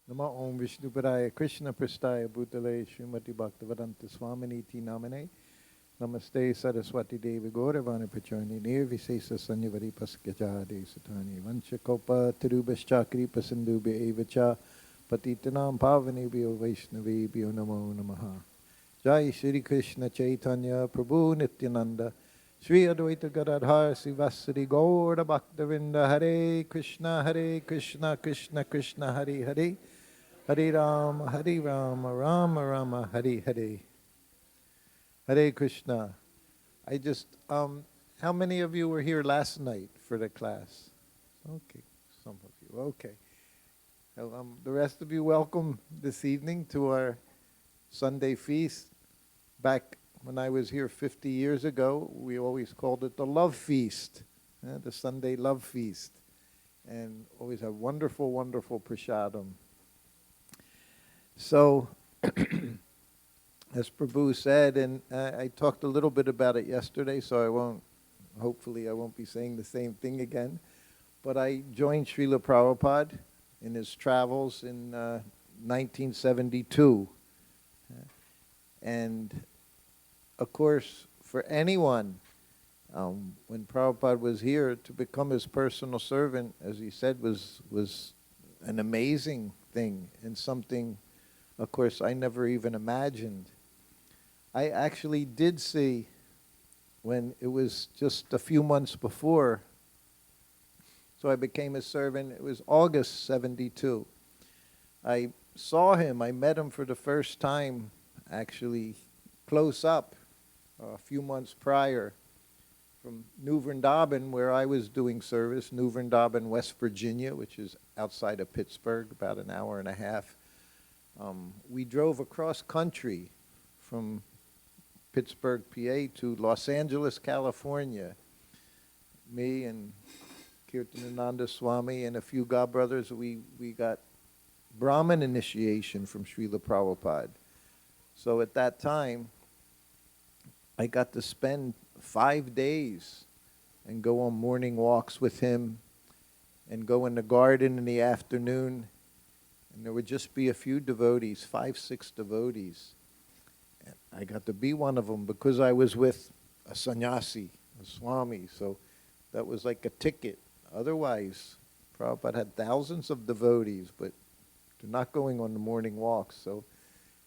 Nama Om Vishnupadaya Krishna Prasthaya Bhutale Srimati Bhaktivedanta Swaminiti Namane Namaste Saraswati Devi Gauravani Pachani Nirvisesa Sanyavari Paskajade Satani Vanchakopa Tirubhaschakri Pasandubhi Evacha Patitanam Pavanebhyo Vaishnavebhyo Namo Namaha Jai Shri Krishna Chaitanya Prabhu Nityananda Shri Advaita Gadadhar Sivasari Gaura Bhaktavinda Hare Krishna Krishna Krishna Hare Hare Hare Rama Rama Rama Hare Hare Hare Krishna. I just, how many of you were here last night for the class? Okay, some of you, okay. The rest of you, welcome this evening to our Sunday feast. Back when I was here 50 years ago, we always called it the Love Feast, the Sunday Love Feast. And always a wonderful, wonderful prasadam. So, as Prabhu said, and I talked a little bit about it yesterday, so hopefully I won't be saying the same thing again. But I joined Srila Prabhupada in his travels in 1972. And of course, for anyone, when Prabhupada was here, to become his personal servant, as he said, was an amazing thing and something, of course, I never even imagined. I actually did see, when it was just a few months before, so I became a servant, it was August 72. I saw him, I met him for the first time, actually close up, a few months prior, from New Vrindavan, where I was doing service, New Vrindavan, West Virginia, which is outside of Pittsburgh, about an hour and a half. We drove across country from Pittsburgh, PA to Los Angeles, California. Me and Kirtanananda Swami and a few godbrothers, we got Brahmin initiation from Srila Prabhupada. So at that time, I got to spend 5 days and go on morning walks with him and go in the garden in the afternoon. And there would just be a few devotees, 5, 6 devotees. And I got to be one of them because I was with a sannyasi, a swami. So that was like a ticket. Otherwise, Prabhupada had thousands of devotees, but they're not going on the morning walks. So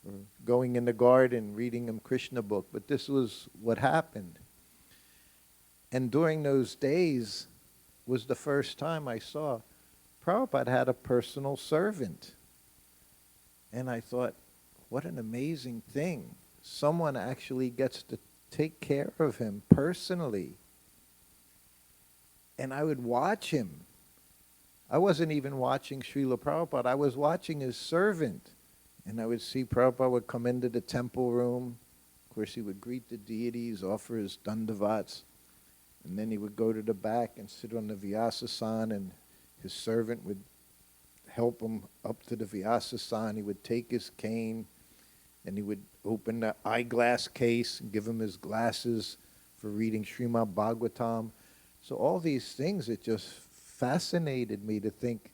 we're going in the garden, reading them Krishna book. But this was what happened. And during those days was the first time I saw Prabhupada had a personal servant. And I thought, what an amazing thing. Someone actually gets to take care of him personally. And I would watch him. I wasn't even watching Srila Prabhupada. I was watching his servant. And I would see Prabhupada would come into the temple room. Of course, he would greet the deities, offer his dandavats. And then he would go to the back and sit on the Vyasasana, and his servant would help him up to the Vyasasana. He would take his cane and he would open the eyeglass case and give him his glasses for reading Srimad Bhagavatam. So all these things, it just fascinated me to think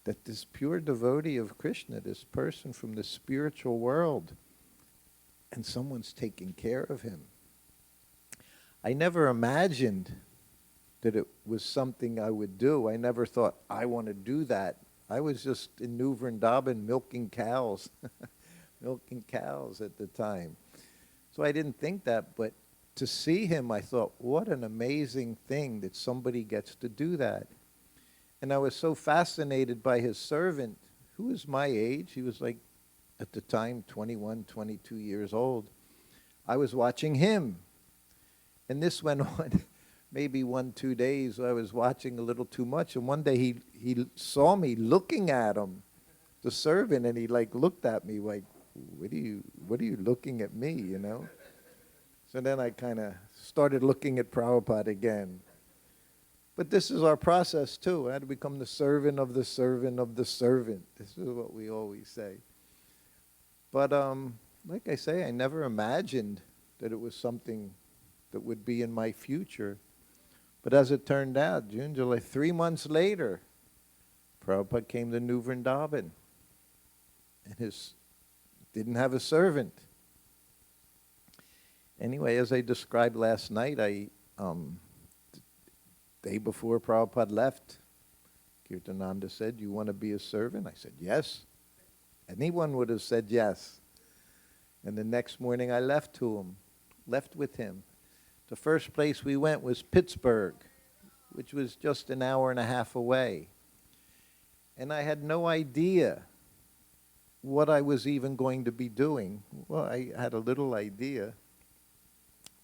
that this pure devotee of Krishna, this person from the spiritual world, and someone's taking care of him. I never imagined that it was something I would do. I never thought, I want to do that. I was just in New Vrindavan milking cows, milking cows at the time. So I didn't think that, but to see him, I thought, what an amazing thing that somebody gets to do that. And I was so fascinated by his servant, who was my age. He was like, at the time, 21, 22 years old. I was watching him. And this went on maybe 1-2 days. I was watching a little too much. And one day he saw me looking at him, the servant, and he like looked at me like, what are you looking at me, you know? So then I kind of started looking at Prabhupada again. But this is our process too. I had to become the servant of the servant of the servant. This is what we always say. But like I say, I never imagined that it was something that would be in my future. But as it turned out, June, July, 3 months later, Prabhupada came to New Vrindavan. and didn't have a servant. Anyway, as I described last night, the day before Prabhupada left, Kirtananda said, "You want to be a servant?" I said, "Yes." Anyone would have said yes. And the next morning I left with him. The first place we went was Pittsburgh, which was just an hour and a half away. And I had no idea what I was even going to be doing. Well, I had a little idea,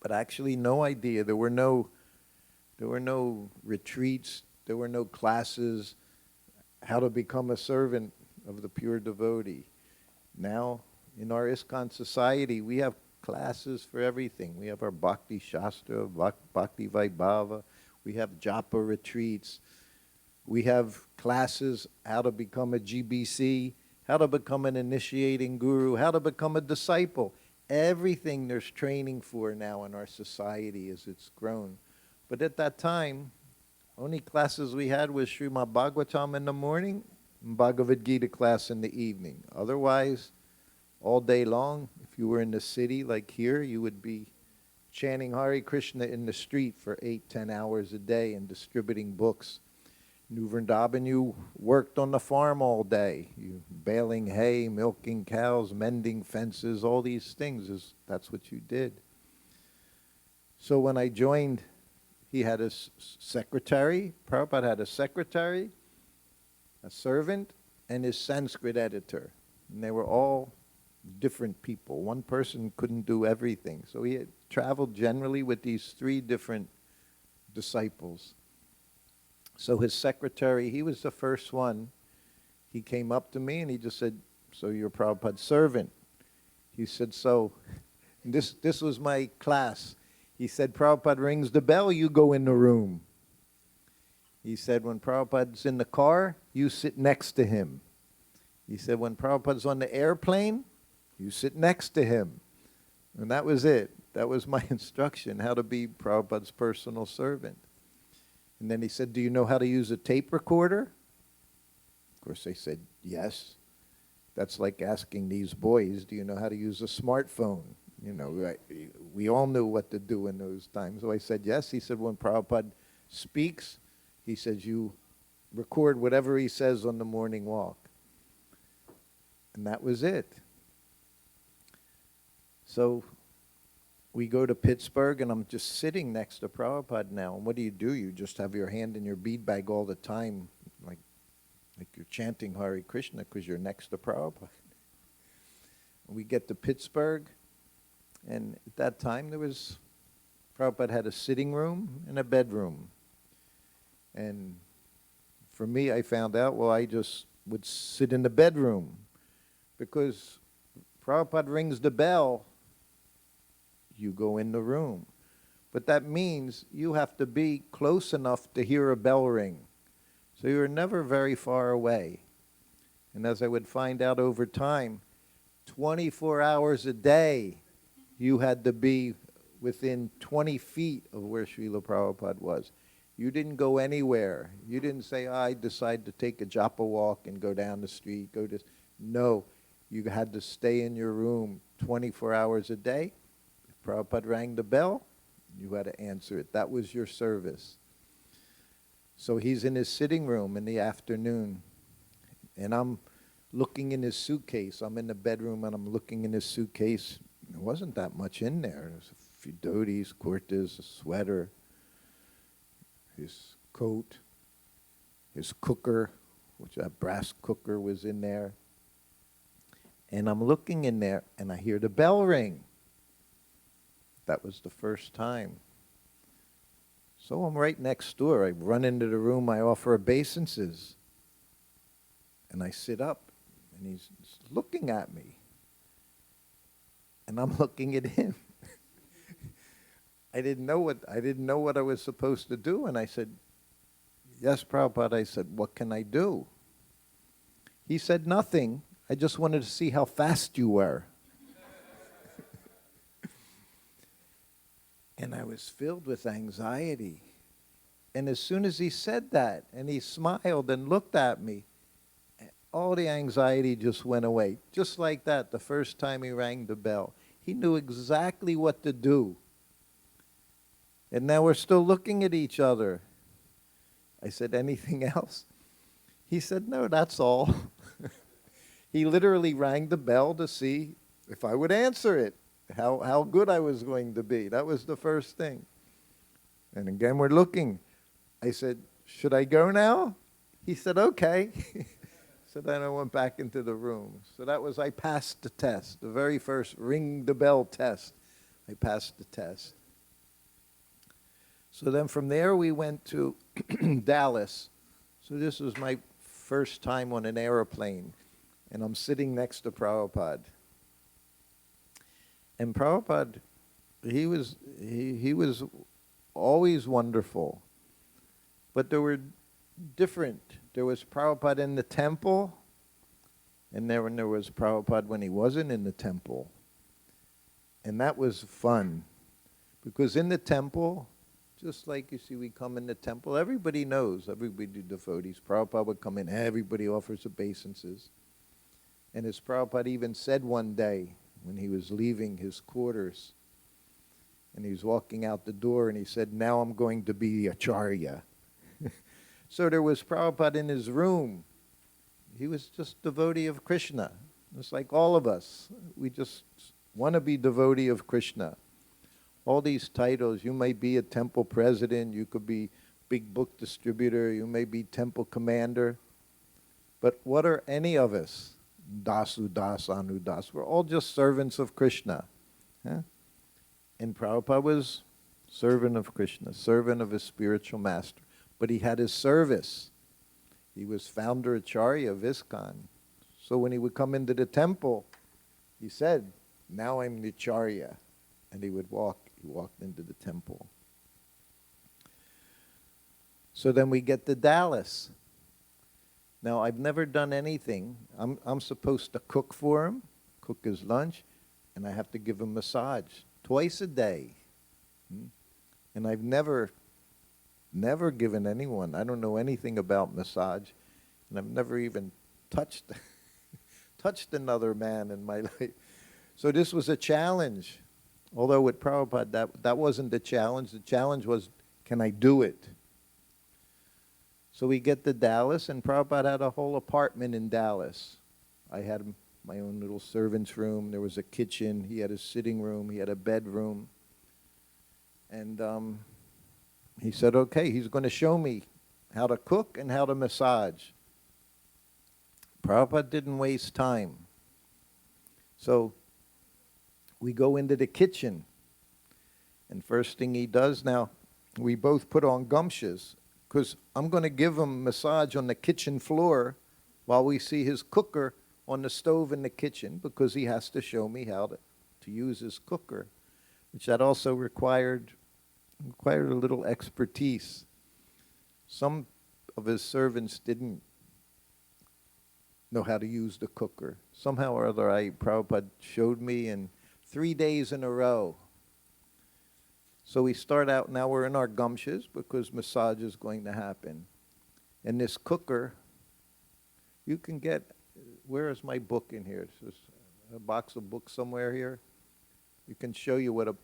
but actually no idea. There were no retreats, there were no classes, how to become a servant of the pure devotee. Now, in our ISKCON society, we have classes for everything. We have our Bhakti Shastra, Bhakti Vaibhava, we have japa retreats, we have classes how to become a GBC, how to become an initiating guru, how to become a disciple. Everything there's training for now in our society as it's grown. But at that time, only classes we had was Srimad Bhagavatam in the morning and Bhagavad Gita class in the evening. Otherwise, all day long, if you were in the city like here, you would be chanting Hare Krishna in the street for 8-10 hours a day and distributing books. New Vrindavan, you worked on the farm all day. You baling hay, milking cows, mending fences, all these things. That's what you did. So when I joined, he had a secretary. Prabhupada had a secretary, a servant, and his Sanskrit editor. And they were all different people. One person couldn't do everything. So he had traveled generally with these 3 different disciples. So his secretary, he was the first one. He came up to me and he just said, "So you're Prabhupada's servant?" He said, "So," and this was my class. He said, "Prabhupada rings the bell, you go in the room." He said, "When Prabhupada's in the car, you sit next to him." He said, "When Prabhupada's on the airplane, you sit next to him." And that was it. That was my instruction, how to be Prabhupada's personal servant. And then he said, "Do you know how to use a tape recorder?" Of course, they said, "Yes." That's like asking these boys, "Do you know how to use a smartphone?" You know, we all knew what to do in those times. So I said, "Yes." He said, "When Prabhupada speaks," he says, "you record whatever he says on the morning walk." And that was it. So we go to Pittsburgh, and I'm just sitting next to Prabhupada now. And what do? You just have your hand in your bead bag all the time, like you're chanting Hare Krishna because you're next to Prabhupada. We get to Pittsburgh, and at that time Prabhupada had a sitting room and a bedroom. And for me, I found out, well, I just would sit in the bedroom because Prabhupada rings the bell, you go in the room. But that means you have to be close enough to hear a bell ring. So you're never very far away. And as I would find out over time, 24 hours a day, you had to be within 20 feet of where Srila Prabhupada was. You didn't go anywhere. You didn't say, I decide to take a japa walk and go down the street, No, you had to stay in your room 24 hours a day. If Prabhupada rang the bell, you had to answer it. That was your service. So he's in his sitting room in the afternoon, and I'm looking in his suitcase. I'm in the bedroom, and I'm looking in his suitcase. There wasn't that much in there. There was a few dhotis, kurtas, a sweater, his coat, his cooker, which a brass cooker was in there. And I'm looking in there, and I hear the bell ring. That was the first time. So I'm right next door. I run into the room. I offer obeisances. And I sit up, and he's looking at me. And I'm looking at him. I didn't know what I was supposed to do. And I said, yes, Prabhupada. I said, what can I do? He said, nothing. I just wanted to see how fast you were. And I was filled with anxiety. And as soon as he said that, and he smiled and looked at me, all the anxiety just went away. Just like that, the first time he rang the bell. He knew exactly what to do. And now we're still looking at each other. I said, anything else? He said, no, that's all. He literally rang the bell to see if I would answer it, how good I was going to be. That was the first thing. And again, we're looking. I said, should I go now? He said, okay. So then I went back into the room. So that was, I passed the test, the very first ring the bell test. I passed the test. So then from there we went to Dallas. So this was my first time on an airplane. And I'm sitting next to Prabhupada. And Prabhupada, he was always wonderful. But there were different. There was Prabhupada in the temple, and then there was Prabhupada when he wasn't in the temple. And that was fun. Because in the temple, just like you see we come in the temple, everybody knows, everybody devotees. Prabhupada would come in, everybody offers obeisances. And as Prabhupada even said one day when he was leaving his quarters, and he was walking out the door, and he said, now I'm going to be the Acharya. So there was Prabhupada in his room. He was just devotee of Krishna. It's like all of us. We just want to be devotee of Krishna. All these titles, you may be a temple president, you could be big book distributor, you may be temple commander. But what are any of us? Dasu, Das, Anu, Das. We're all just servants of Krishna. Huh? And Prabhupada was servant of Krishna, servant of his spiritual master. But he had his service. He was founder Acharya of ISKCON. So when he would come into the temple, he said, now I'm the Acharya. And he walked into the temple. So then we get to Dallas. Now, I've never done anything. I'm supposed to cook for him, cook his lunch, and I have to give him massage twice a day. And I've never given anyone. I don't know anything about massage, and I've never even touched another man in my life. So this was a challenge. Although with Prabhupada, that wasn't the challenge. The challenge was, can I do it? So we get to Dallas, and Prabhupada had a whole apartment in Dallas. I had my own little servant's room. There was a kitchen. He had a sitting room. He had a bedroom. And he said, okay, he's going to show me how to cook and how to massage. Prabhupada didn't waste time. So we go into the kitchen. And first thing he does, now, we both put on gumshoes, because I'm going to give him massage on the kitchen floor while we see his cooker on the stove in the kitchen, because he has to show me how to use his cooker, which that also required a little expertise. Some of his servants didn't know how to use the cooker. Somehow or other, Prabhupada showed me in 3 days in a row. So we start out, now we're in our gumshoes because massage is going to happen. And this cooker, you can get, where is my book in here? There's a box of books somewhere here. You can show you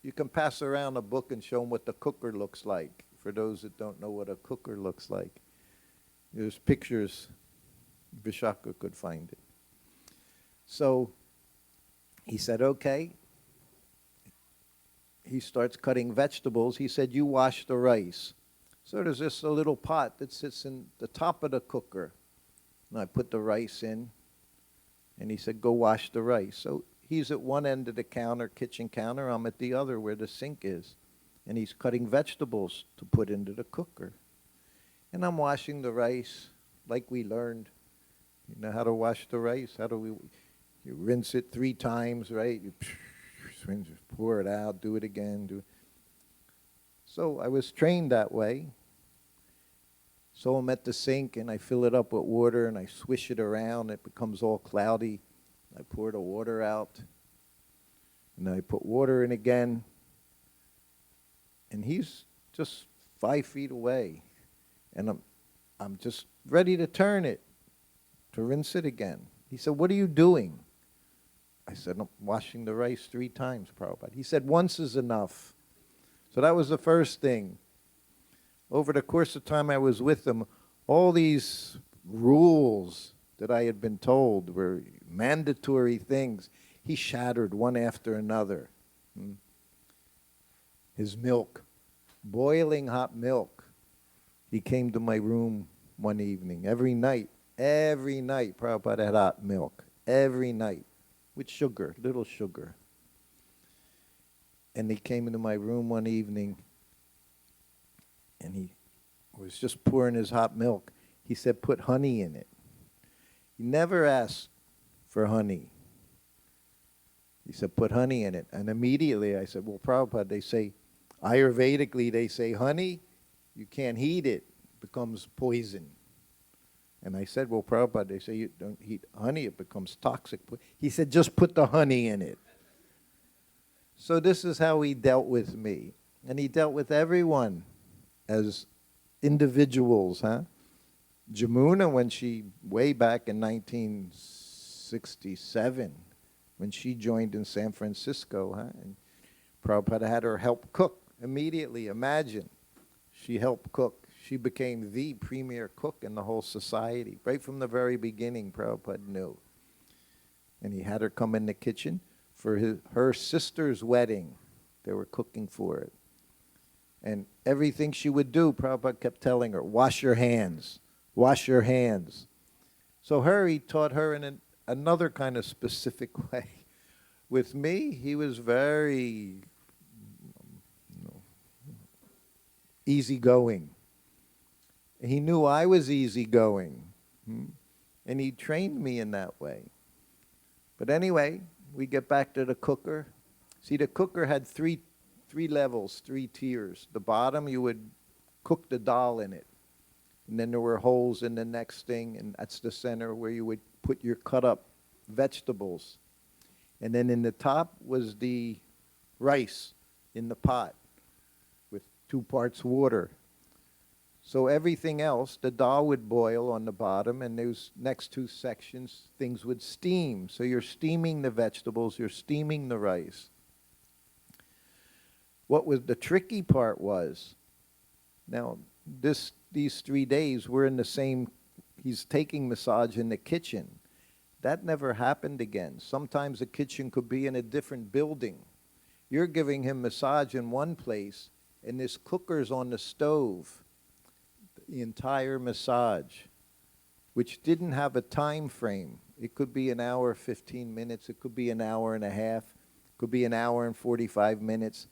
you can pass around a book and show them what the cooker looks like, for those that don't know what a cooker looks like. There's pictures, Vishaka could find it. So he said, okay. He starts cutting vegetables. He said, you wash the rice. So there's just a little pot that sits in the top of the cooker. And I put the rice in, and he said, go wash the rice. So he's at one end of the counter, kitchen counter. I'm at the other where the sink is. And he's cutting vegetables to put into the cooker. And I'm washing the rice like we learned. You know how to wash the rice? You rinse it 3 times, right? You pour it out, do it again. So I was trained that way. So I'm at the sink, and I fill it up with water, and I swish it around. It becomes all cloudy. I pour the water out, and then I put water in again. And he's just 5 feet away, and I'm just ready to turn it. to rinse it again. He said, what are you doing? I said, I'm washing the rice 3 times, Prabhupada. He said, once is enough. So that was the first thing. Over the course of time I was with him, all these rules that I had been told were mandatory things. He shattered one after another. His milk, boiling hot milk. He came to my room one evening. Every night, Prabhupada had hot milk. Every night. With sugar, little sugar. And he came into my room one evening, and he was just pouring his hot milk. He said, put honey in it. He never asked for honey. He said, put honey in it. And immediately I said, well, Prabhupada, they say, Ayurvedically, they say honey, you can't heat it, it becomes poison. And I said, well, Prabhupada, they say you don't heat honey, it becomes toxic. He said, just put the honey in it. So this is how he dealt with me. And he dealt with everyone as individuals, huh? Jamuna, when she, way back in 1967, when she joined in San Francisco, huh? And Prabhupada had her help cook immediately. Imagine, she helped cook. She became the premier cook in the whole society. Right from the very beginning, Prabhupada knew. And he had her come in the kitchen for her sister's wedding. They were cooking for it. And everything she would do, Prabhupada kept telling her, wash your hands, wash your hands. So he taught her in another kind of specific way. With me, he was very easygoing. He knew I was easygoing. And he trained me in that way. But anyway, we get back to the cooker. See, the cooker had three levels, 3 tiers. The bottom, you would cook the dal in it. And then there were holes in the next thing, and that's the center where you would put your cut up vegetables. And then in the top was the rice in the pot with 2 parts water. So everything else, the dal would boil on the bottom, and those next 2 sections, things would steam. So you're steaming the vegetables, you're steaming the rice. What was the tricky part was, now these 3 days we're in the same, he's taking massage in the kitchen. That never happened again. Sometimes the kitchen could be in a different building. You're giving him massage in one place, and this cooker's on the stove. The entire massage, which didn't have a time frame. It could be an hour, 15 minutes. It could be an hour and a half. It could be an hour and 45 minutes.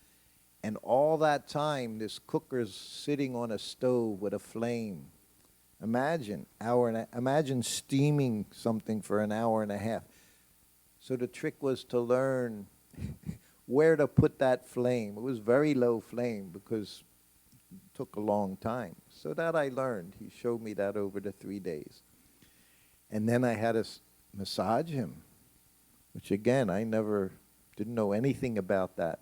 And all that time, this cooker's sitting on a stove with a flame. Imagine imagine steaming something for an hour and a half. So the trick was to learn where to put that flame. It was very low flame because it took a long time. So that I learned. He showed me that over the 3 days. And then I had to massage him, which again, I didn't know anything about that.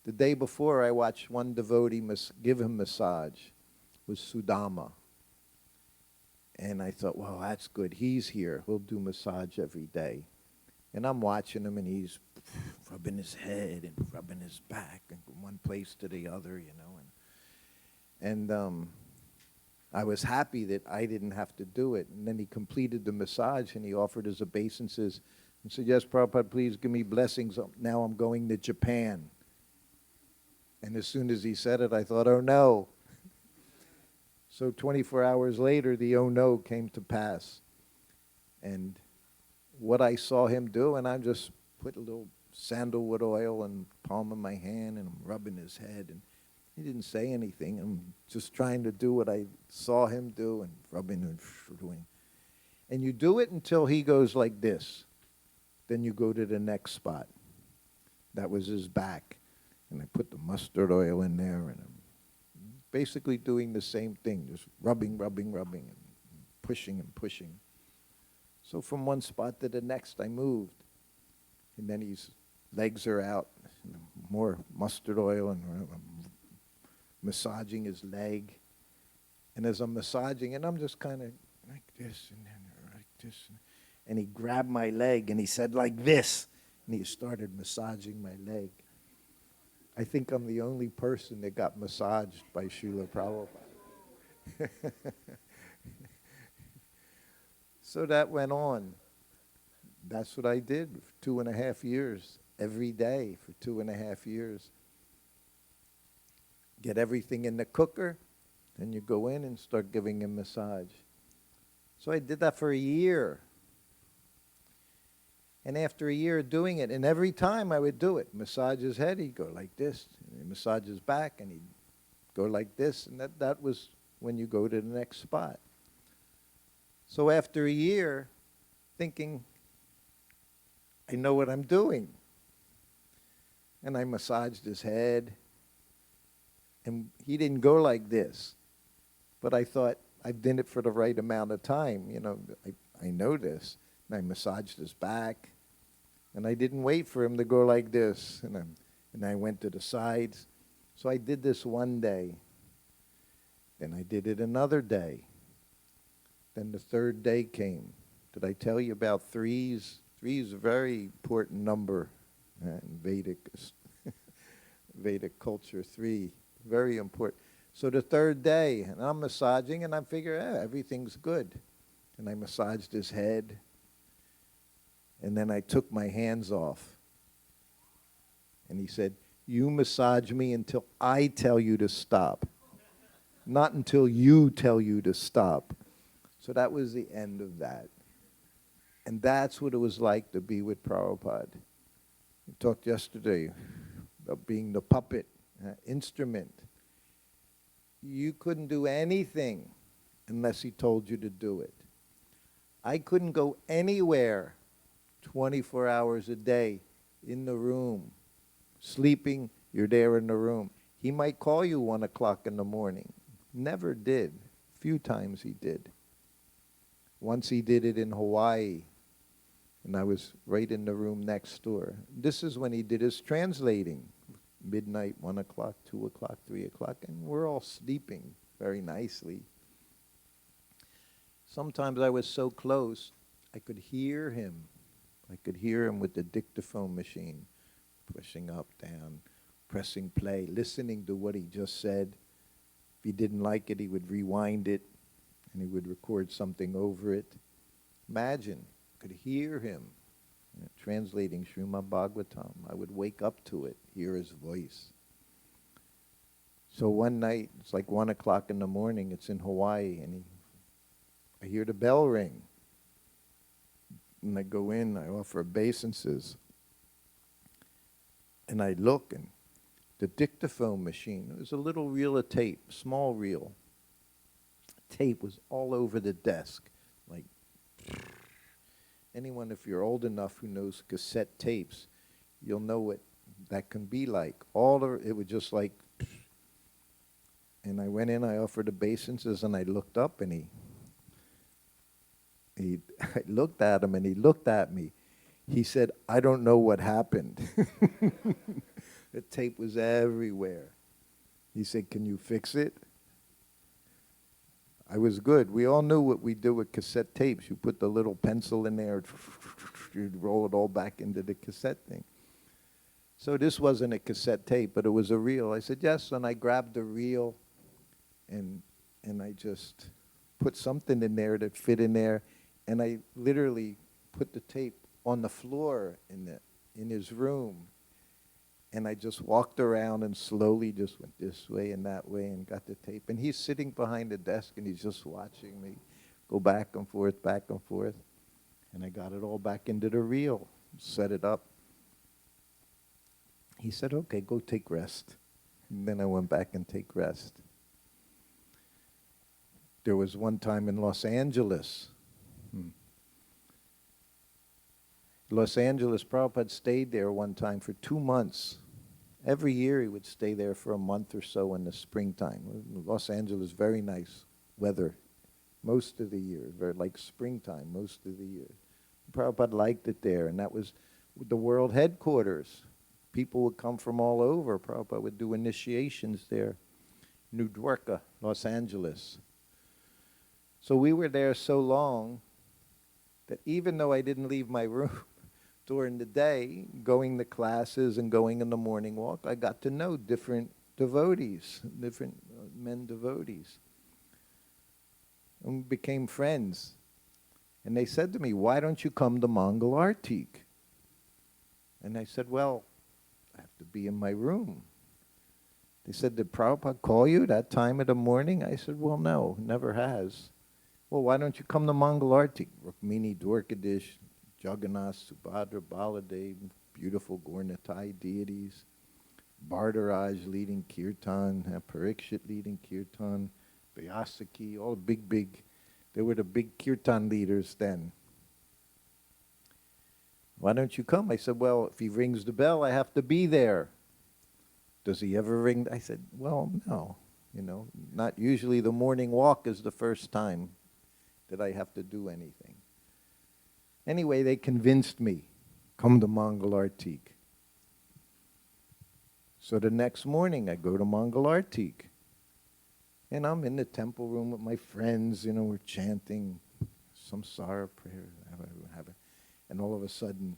The day before, I watched one devotee give him massage. It was Sudama. And I thought, well, that's good. He's here. He'll do massage every day. And I'm watching him, and he's rubbing his head and rubbing his back and from one place to the other, you know. And I was happy that I didn't have to do it. And then he completed the massage, and he offered his obeisances and said, yes, Prabhupada, please give me blessings. Now I'm going to Japan. And as soon as he said it, I thought, oh, no. So 24 hours later, the oh, no came to pass. And what I saw him do, and I just put a little sandalwood oil in the palm of my hand, and I'm rubbing his head. And he didn't say anything. I'm just trying to do what I saw him do and rubbing and doing. And you do it until he goes like this. Then you go to the next spot. That was his back. And I put the mustard oil in there, and I'm basically doing the same thing, just rubbing, and pushing and pushing. So from one spot to the next, I moved. And then his legs are out, more mustard oil, and I'm massaging his leg. And as I'm massaging, and I'm just kind of like this, and then like Just, and he grabbed my leg and he said, like this. And he started massaging my leg. I think I'm the only person that got massaged by Srila Prabhupada. So that went on. That's what I did for 2.5 years, every day for 2.5 years. Get everything in the cooker, then you go in and start giving him massage. So I did that for a year. And after a year of doing it, and every time I would do it, massage his head, he'd go like this. And he'd massage his back, and he'd go like this. And that was when you go to the next spot. So after a year, thinking, I know what I'm doing. And I massaged his head. And he didn't go like this. But I thought, I've done it for the right amount of time. You know, I know this. And I massaged his back. And I didn't wait for him to go like this. And I went to the sides. So I did this one day. Then I did it another day. Then the third day came. Did I tell you about threes? Three is a very important number in Vedic culture. 3, very important. So the third day, and I'm massaging, and I figure, everything's good. And I massaged his head. And then I took my hands off. And he said, you massage me until I tell you to stop. Not until you tell you to stop. So that was the end of that. And that's what it was like to be with Prabhupada. We talked yesterday about being the puppet, instrument. You couldn't do anything unless he told you to do it. I couldn't go anywhere 24 hours a day in the room. Sleeping, you're there in the room. He might call you 1 o'clock in the morning. Never did. Few times he did. Once he did it in Hawaii, and I was right in the room next door. This is when he did his translating. Midnight, 1 o'clock, 2 o'clock, 3 o'clock, and we're all sleeping very nicely. Sometimes I was so close, I could hear him. I could hear him with the dictaphone machine, pushing up, down, pressing play, listening to what he just said. If he didn't like it, he would rewind it, and he would record something over it. Imagine, could hear him translating Srimad Bhagavatam. I would wake up to it, hear his voice. So one night, it's like 1 o'clock in the morning, it's in Hawaii, and I hear the bell ring. And I go in, I offer obeisances. And I look, and the dictaphone machine, it was a little reel of tape, small reel. Tape was all over the desk. Like, anyone, if you're old enough who knows cassette tapes, you'll know what that can be like. It was just like, and I went in, I offered obeisances, and I looked up, and I looked at him, and he looked at me. He said, I don't know what happened. The tape was everywhere. He said, can you fix it? I was good. We all knew what we do with cassette tapes. You put the little pencil in there, you'd roll it all back into the cassette thing. So this wasn't a cassette tape, but it was a reel. I said, yes, and I grabbed the reel, and I just put something in there that fit in there, and I literally put the tape on the floor in his room. And I just walked around and slowly just went this way and that way and got the tape. And he's sitting behind the desk and he's just watching me go back and forth, back and forth. And I got it all back into the reel, set it up. He said, okay, go take rest. And then I went back and take rest. There was one time in Los Angeles. Los Angeles, Prabhupada stayed there one time for 2 months. Every year he would stay there for a month or so in the springtime. Los Angeles, very nice weather most of the year, very like springtime most of the year. Prabhupada liked it there, and that was the world headquarters. People would come from all over. Prabhupada would do initiations there. New Dwarka, Los Angeles. So we were there so long, that even though I didn't leave my room during the day, going to classes and going in the morning walk, I got to know different devotees, different men devotees, and we became friends. And they said to me, why don't you come to Mangal Artik? And I said, well, I have to be in my room. They said, did Prabhupada call you that time of the morning? I said, well, no, never has. Well, why don't you come to Mangal Artik? Rukmini, Dwarkadish, Jagannath, Subhadra, Baladev, beautiful Gaurnatai deities, Bhardaraj leading kirtan, Parikshit leading kirtan, Vyasaki, all big, they were the big kirtan leaders then. Why don't you come? I said, well, if he rings the bell, I have to be there. Does he ever ring? I said, well, no. Not usually. The morning walk is the first time that I have to do anything. Anyway, they convinced me, come to Mangal Artik. So the next morning, I go to Mangal Artik. And I'm in the temple room with my friends, we're chanting samsara prayer. And all of a sudden,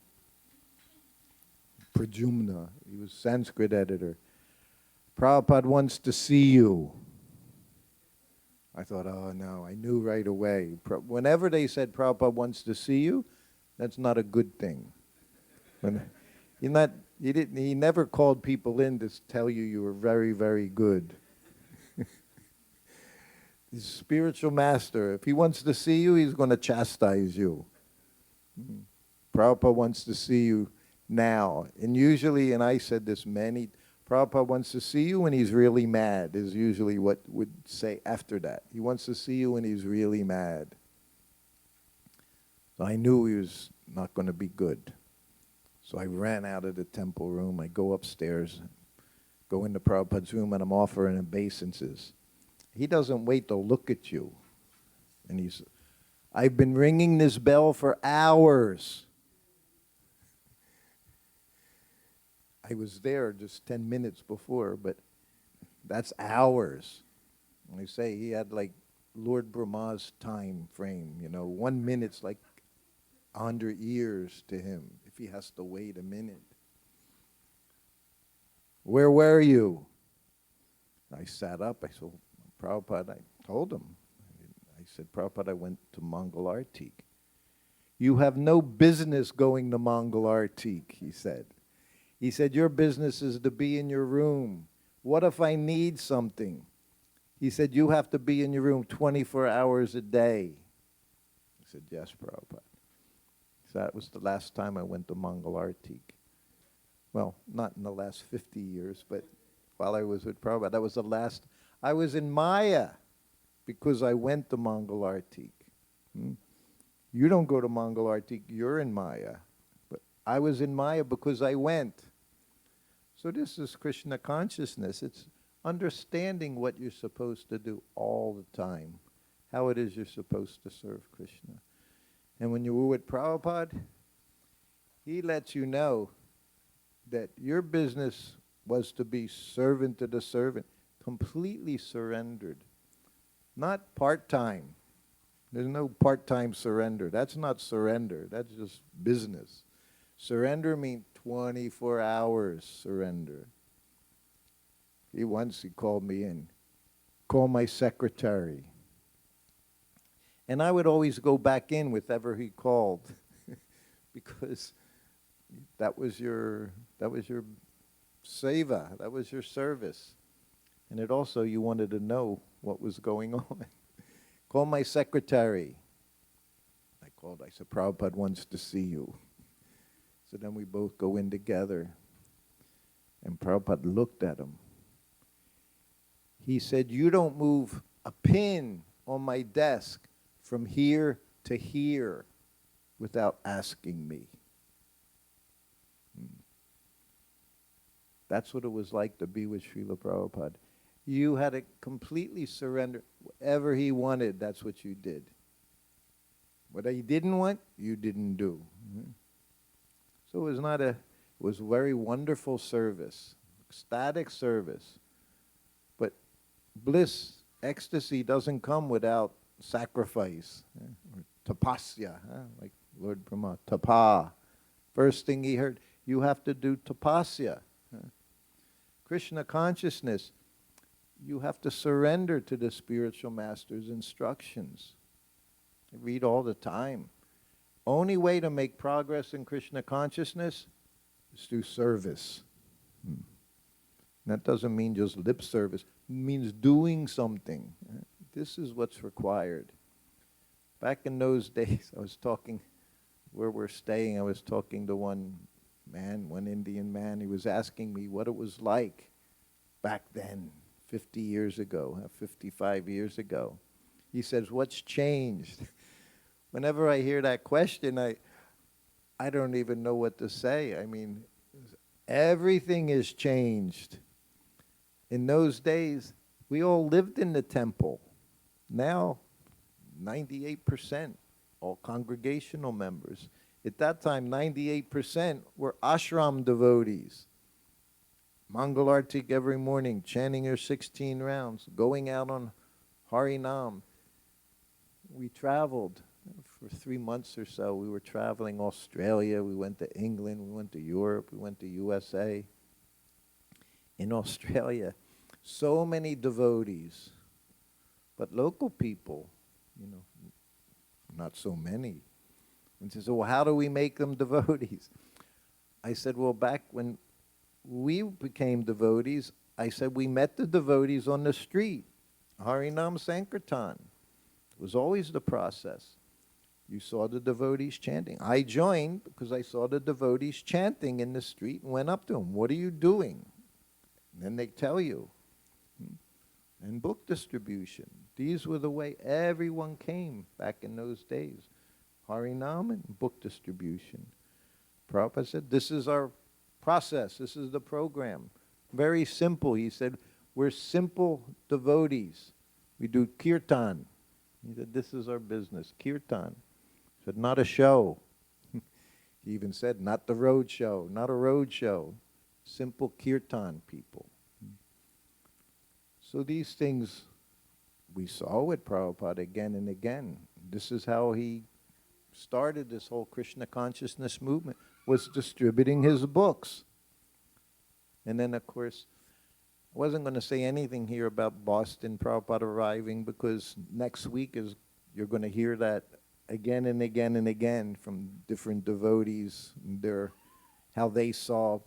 Prajumna, he was Sanskrit editor, Prabhupada wants to see you. I thought, oh no, I knew right away. Whenever they said Prabhupada wants to see you, that's not a good thing. He never called people in to tell you were very, very good. He's a spiritual master. If he wants to see you, he's going to chastise you. Prabhupada wants to see you now. And usually, and I said this Prabhupada wants to see you when he's really mad, is usually what would say after that. He wants to see you when he's really mad. So I knew he was not going to be good. So I ran out of the temple room. I go upstairs, go into Prabhupada's room, and I'm offering obeisances. He doesn't wait to look at you. And I've been ringing this bell for hours. I was there just 10 minutes before, but that's hours. And they say he had like Lord Brahma's time frame, 1 minute's like 100 years to him if he has to wait a minute. Where were you? I sat up. I said, Prabhupada, I told him. I said, Prabhupada, I went to Mangal Artik. You have no business going to Mangal Artik, he said. He said, your business is to be in your room. What if I need something? He said, you have to be in your room 24 hours a day. I said, yes, Prabhupada. So that was the last time I went to Mangal Artik. Well, not in the last 50 years, but while I was with Prabhupada, that was the last. I was in Maya because I went to Mangal Artik. You don't go to Mangal Artik, you're in Maya. But I was in Maya because I went. So this is Krishna consciousness. It's understanding what you're supposed to do all the time, how it is you're supposed to serve Krishna. And when you were with Prabhupada, he lets you know that your business was to be servant to the servant, completely surrendered. Not part-time. There's no part-time surrender. That's not surrender. That's just business. Surrender means 24 hours surrender. He called me in. Call my secretary. And I would always go back in with whoever he called because that was your seva, that was your service. And it also, you wanted to know what was going on. Call my secretary. I called, I said, Prabhupada wants to see you. So then we both go in together. And Prabhupada looked at him. He said, you don't move a pin on my desk from here to here without asking me. That's what it was like to be with Srila Prabhupada. You had to completely surrender. Whatever he wanted, that's what you did. What he didn't want, you didn't do. So it was very wonderful service, ecstatic service. But bliss, ecstasy doesn't come without sacrifice, or tapasya, like Lord Brahma, tapa. First thing he heard, you have to do tapasya. Krishna consciousness, you have to surrender to the spiritual master's instructions. I read all the time. Only way to make progress in Krishna consciousness is through service. That doesn't mean just lip service. It means doing something. This is what's required. Back in those days, I was talking, where we're staying, I was talking to one man, one Indian man. He was asking me what it was like back then, 50 years ago, 55 years ago. He says, what's changed? Whenever I hear that question, I don't even know what to say. I mean, everything has changed. In those days, we all lived in the temple. Now, 98% all congregational members. At that time, 98% were ashram devotees. Mangalartik every morning, chanting your 16 rounds, going out on Harinam. We traveled for 3 months or so. We were traveling Australia, we went to England, we went to Europe, we went to USA. In Australia, so many devotees, but local people, not so many. And she said, well, how do we make them devotees? I said, well, back when we became devotees, I said, we met the devotees on the street, Harinam Sankirtan. It was always the process. You saw the devotees chanting. I joined because I saw the devotees chanting in the street and went up to them. What are you doing? And then they tell you. And book distribution. These were the way everyone came back in those days. Harinam and book distribution. Prabhupada said, this is our process. This is the program. Very simple. He said, we're simple devotees. We do kirtan. He said, this is our business, kirtan. He said, not a show. He even said, not the road show, not a road show. Simple kirtan people. So these things we saw with Prabhupada again and again. This is how he started this whole Krishna consciousness movement, was distributing his books. And then, of course, I wasn't going to say anything here about Boston, Prabhupada arriving, because next week you're going to hear that again and again and again from different devotees, how they saw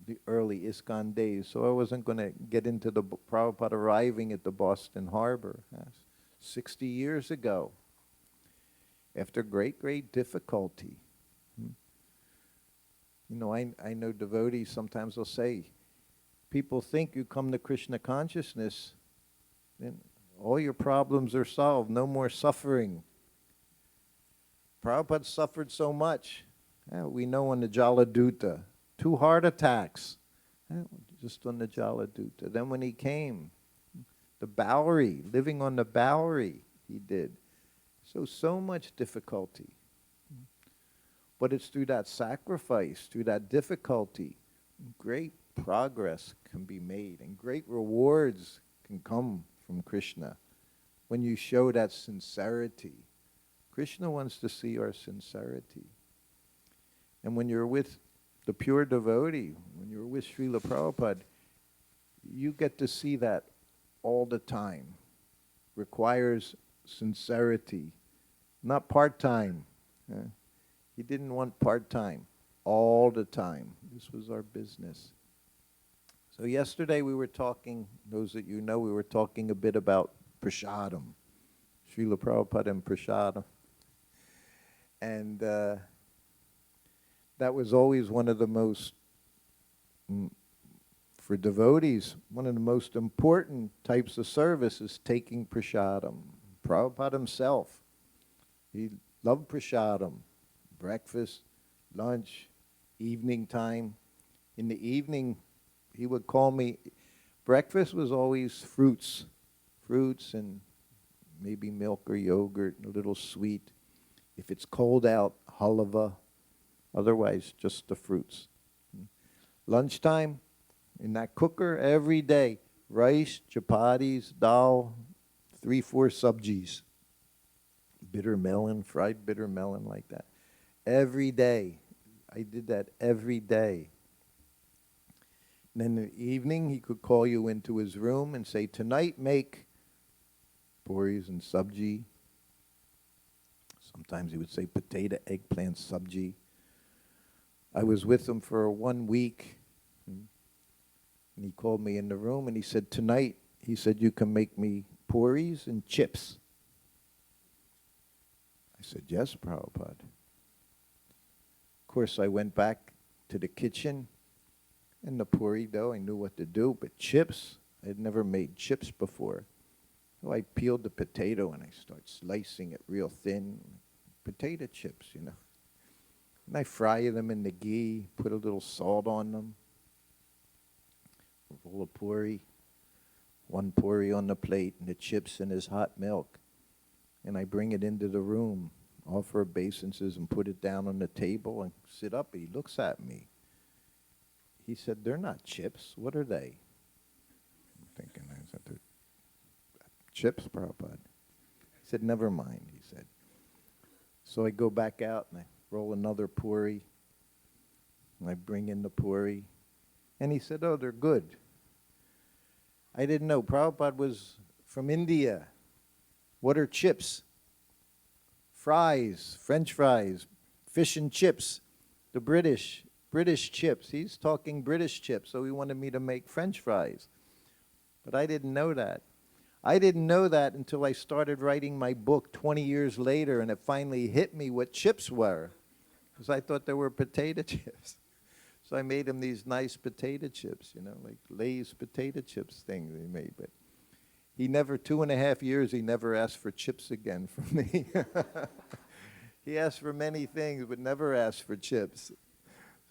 the early ISKCON days. So I wasn't going to get into the Prabhupada arriving at the Boston Harbor 60 years ago, after great, great difficulty. I know devotees sometimes will say, people think you come to Krishna consciousness, then all your problems are solved, no more suffering. Prabhupada suffered so much. We know on the Jaladuta, 2 heart attacks, just on the Jaladuta. Then when he came, the Bowery, living on the Bowery, he did. So much difficulty. But it's through that sacrifice, through that difficulty, great progress can be made and great rewards can come from Krishna when you show that sincerity. Krishna wants to see our sincerity. And when you're with the pure devotee, when you're with Srila Prabhupada, you get to see that all the time. Requires sincerity, not part-time. He didn't want part-time, all the time. This was our business. So yesterday we were talking, those that you know, we were talking a bit about prasadam, Srila Prabhupada and prasadam. And that was always one of the most, for devotees, one of the most important types of service is taking prasadam. Prabhupada himself, he loved prasadam. Breakfast, lunch, evening time. In the evening, he would call me. Breakfast was always fruits and maybe milk or yogurt, a little sweet. If it's cold out, halava. Otherwise, just the fruits. Lunchtime, in that cooker every day, rice, chapatis, dal, 3-4 sabjis. bitter melon, fried bitter melon like that. Every day. I did that every day. And then in the evening, he could call you into his room and say, tonight make puris and sabji. Sometimes he would say potato, eggplant, sabji. I was with him for 1 week. And he called me in the room and he said, tonight, he said, you can make me puris and chips. I said, yes, Prabhupada. Of course, I went back to the kitchen, and the puri dough, I knew what to do, but chips, I had never made chips before. So I peeled the potato and I started slicing it real thin. Potato chips, you know. And I fry them in the ghee, put a little salt on them. A roll of puri, 1 puri on the plate, and the chips in his hot milk. And I bring it into the room, offer obeisances, and put it down on the table and sit up. He looks at me. He said, they're not chips. What are they? I'm thinking, I said, they're chips, Prabhupada. He said, never mind, he said. So I go back out and I roll another puri. And I bring in the puri. And he said, oh, they're good. I didn't know. Prabhupada was from India. What are chips? Fries, French fries, fish and chips. The British chips. He's talking British chips, so he wanted me to make French fries. But I didn't know that. I didn't know that until I started writing my book 20 years later, and it finally hit me what chips were, because I thought they were potato chips. So I made him these nice potato chips, you know, like Lay's potato chips thing they made. But he never, 2.5 years, he never asked for chips again from me. He asked for many things, but never asked for chips.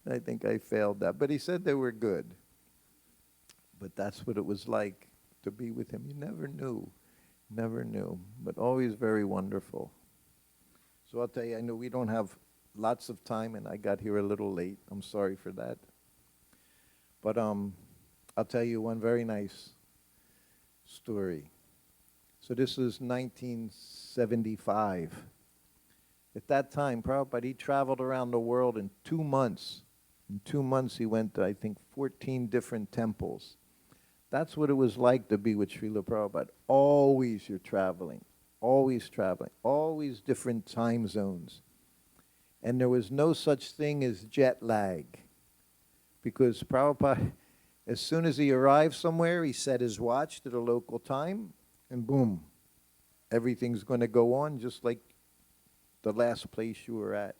I think I failed that. But he said they were good. But that's what it was like to be with him. You never knew, but always very wonderful. So I'll tell you, I know we don't have lots of time, and I got here a little late. I'm sorry for that. But I'll tell you one very nice story. So this is 1975. At that time, Prabhupada, he traveled around the world in 2 months. In 2 months, he went to, I think, 14 different temples. That's what it was like to be with Srila Prabhupada. Always you're traveling, always different time zones. And there was no such thing as jet lag. Because Prabhupada, as soon as he arrived somewhere, he set his watch to the local time, and boom, everything's going to go on just like the last place you were at.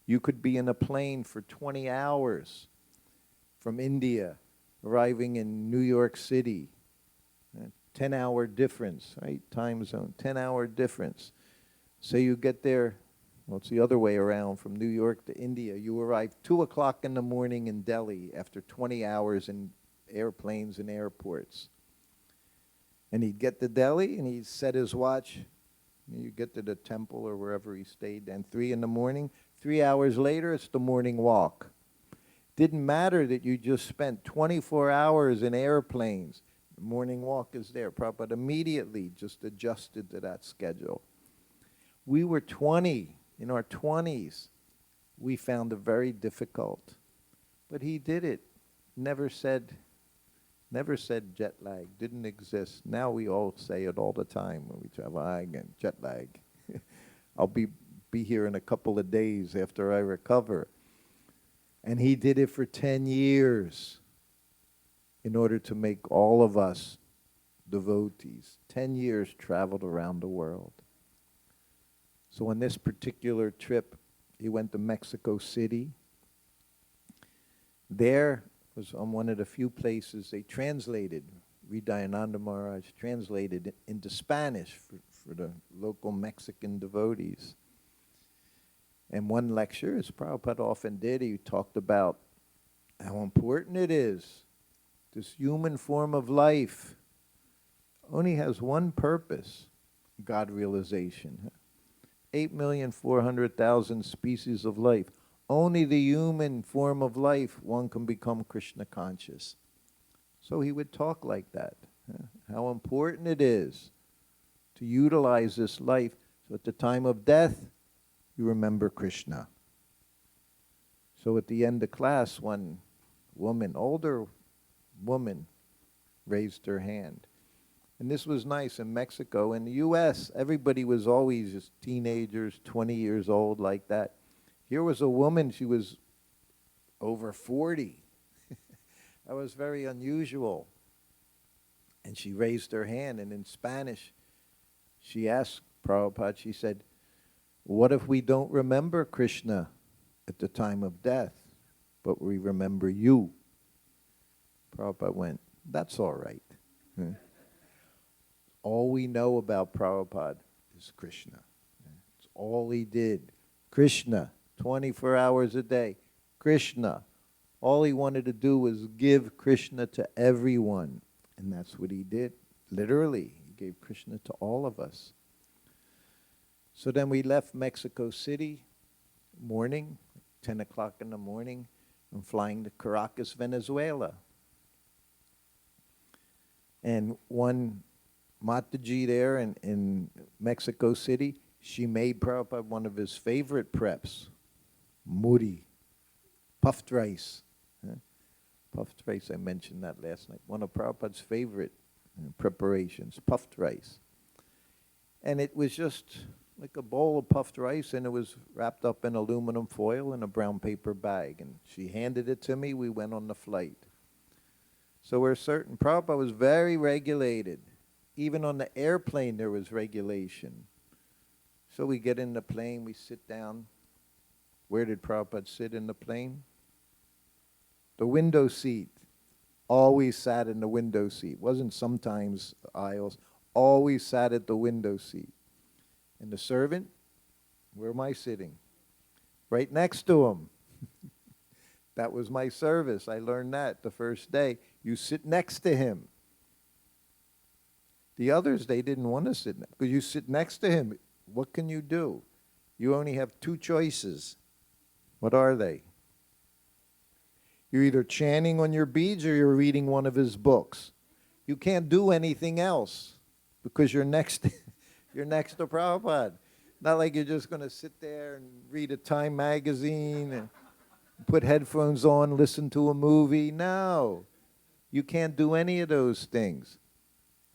You could be in a plane for 20 hours from India, arriving in New York City. 10-hour difference, right? Time zone, 10-hour difference. So you get there, well, it's the other way around, from New York to India. You arrive 2 o'clock in the morning in Delhi after 20 hours in airplanes and airports. And he'd get to Delhi and he'd set his watch. You get to the temple or wherever he stayed, and 3 in the morning. 3 hours later, it's the morning walk. Didn't matter that you just spent 24 hours in airplanes. The morning walk is there. Prabhupada immediately just adjusted to that schedule. We were 20, in our 20s. We found it very difficult. But he did it. Never said jet lag. Didn't exist. Now we all say it all the time when we travel. Again, jet lag. I'll be here in a couple of days after I recover. And he did it for 10 years in order to make all of us devotees. 10 years traveled around the world. So on this particular trip, he went to Mexico City. There was on one of the few places they translated, Hridayananda Maharaj translated it into Spanish for the local Mexican devotees. And one lecture, as Prabhupada often did, he talked about how important it is. This human form of life only has one purpose, God realization. 8,400,000 species of life. Only the human form of life, one can become Krishna conscious. So he would talk like that. How important it is to utilize this life So at the time of death, you remember Krishna. So at the end of class, one woman, older woman, raised her hand. And this was nice in Mexico. In the U.S., everybody was always just teenagers, 20 years old, like that. Here was a woman, she was over 40. That was very unusual. And she raised her hand, and in Spanish, she asked Prabhupada, she said, what if we don't remember Krishna at the time of death, but we remember you? Prabhupada went, that's all right. All we know about Prabhupada is Krishna. It's all he did. Krishna, 24 hours a day. Krishna. All he wanted to do was give Krishna to everyone. And that's what he did. Literally, he gave Krishna to all of us. So then we left Mexico City, morning, 10 o'clock in the morning, and flying to Caracas, Venezuela. And one Mataji there in Mexico City, she made Prabhupada one of his favorite preps, muri, puffed rice. Puffed rice, I mentioned that last night. One of Prabhupada's favorite preparations, puffed rice. And it was just like a bowl of puffed rice, and it was wrapped up in aluminum foil in a brown paper bag. And she handed it to me. We went on the flight. So we're certain Prabhupada was very regulated. Even on the airplane there was regulation. So we get in the plane, we sit down. Where did Prabhupada sit in the plane? The window seat. Always sat in the window seat. Wasn't sometimes aisles. Always sat at the window seat. And the servant, where am I sitting? Right next to him. That was my service. I learned that the first day. You sit next to him. The others, they didn't want to sit because you sit next to him. What can you do? You only have two choices. What are they? You're either chanting on your beads or you're reading one of his books. You can't do anything else because you're next you're next to Prabhupada. Not like you're just going to sit there and read a Time magazine and put headphones on, listen to a movie. No. You can't do any of those things.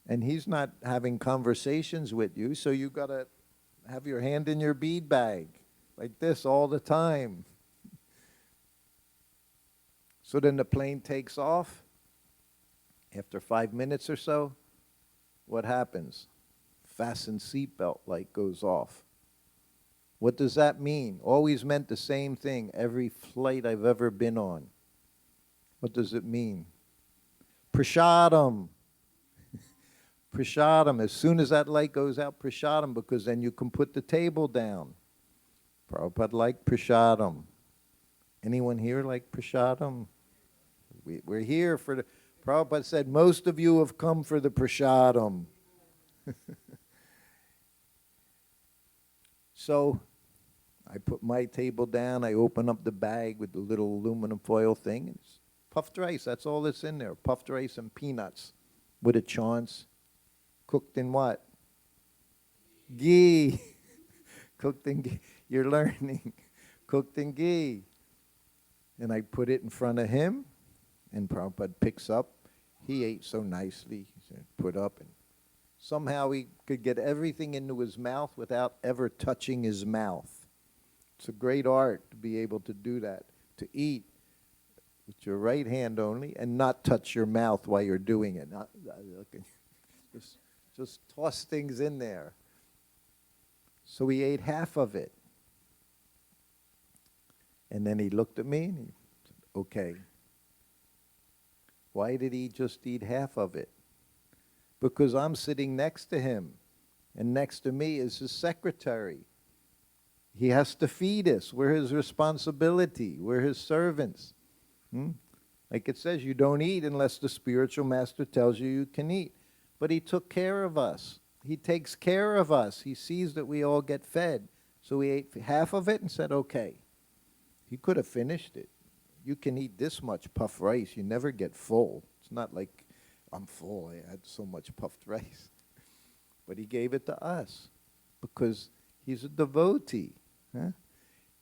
And he's not having conversations with you, so you got to have your hand in your bead bag like this all the time. So then the plane takes off. After 5 minutes or so, what happens? Fasten seatbelt light goes off. What does that mean? Always meant the same thing every flight I've ever been on. What does it mean? Prasadam. Prasadam. As soon as that light goes out, prasadam, because then you can put the table down. Prabhupada liked prasadam. Anyone here like prasadam? We're here for the... Prabhupada said, most of you have come for the prasadam. So I put my table down. I open up the bag with the little aluminum foil thing. It's puffed rice. That's all that's in there. Puffed rice and peanuts with a chance. Cooked in what? Ghee. Cooked in ghee. You're learning. Cooked in ghee. And I put it in front of him, and Prabhupada picks up. He ate so nicely. He said, put up. And somehow he could get everything into his mouth without ever touching his mouth. It's a great art to be able to do that, to eat with your right hand only and not touch your mouth while you're doing it. Just toss things in there. So he ate half of it. And then he looked at me and he said, okay. Why did he just eat half of it? Because I'm sitting next to him. And next to me is his secretary. He has to feed us. We're his responsibility. We're his servants. Like it says, you don't eat unless the spiritual master tells you you can eat. But he took care of us. He takes care of us. He sees that we all get fed. So he ate half of it and said, okay. He could have finished it. You can eat this much puffed rice. You never get full. It's not like I'm full. I had so much puffed rice. But he gave it to us because He's a devotee. Huh?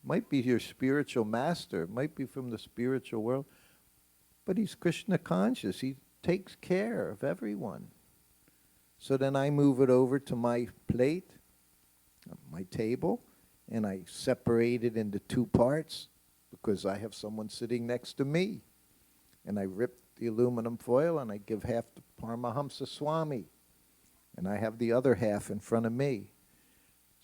Might be your spiritual master, might be from the spiritual world, but he's Krishna conscious. He takes care of everyone. So then I move it over to my plate, my table, and I separate it into two parts because I have someone sitting next to me. And I rip the aluminum foil and I give half to Paramahamsa Swami. And I have the other half in front of me.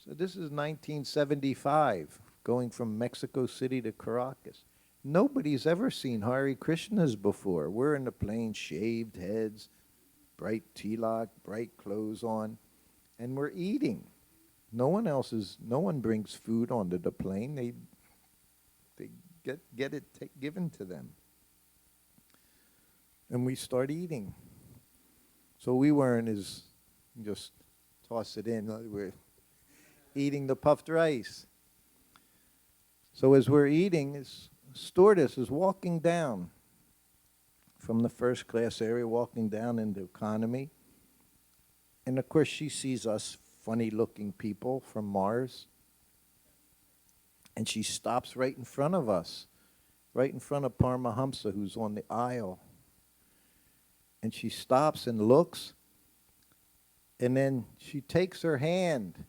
So this is 1975, going from Mexico City to Caracas. Nobody's ever seen Hare Krishnas before. We're in the plane, shaved heads, bright tilak, bright clothes on, and we're eating. No one brings food onto the plane. They get it given to them. And we start eating. So we weren't just toss it in. We're eating the puffed rice. So as we're eating, this stewardess is walking down from the first class area, walking down into economy. And of course she sees us funny looking people from Mars. And she stops right in front of us, right in front of Paramahamsa, who's on the aisle. And she stops and looks, and then she takes her hand.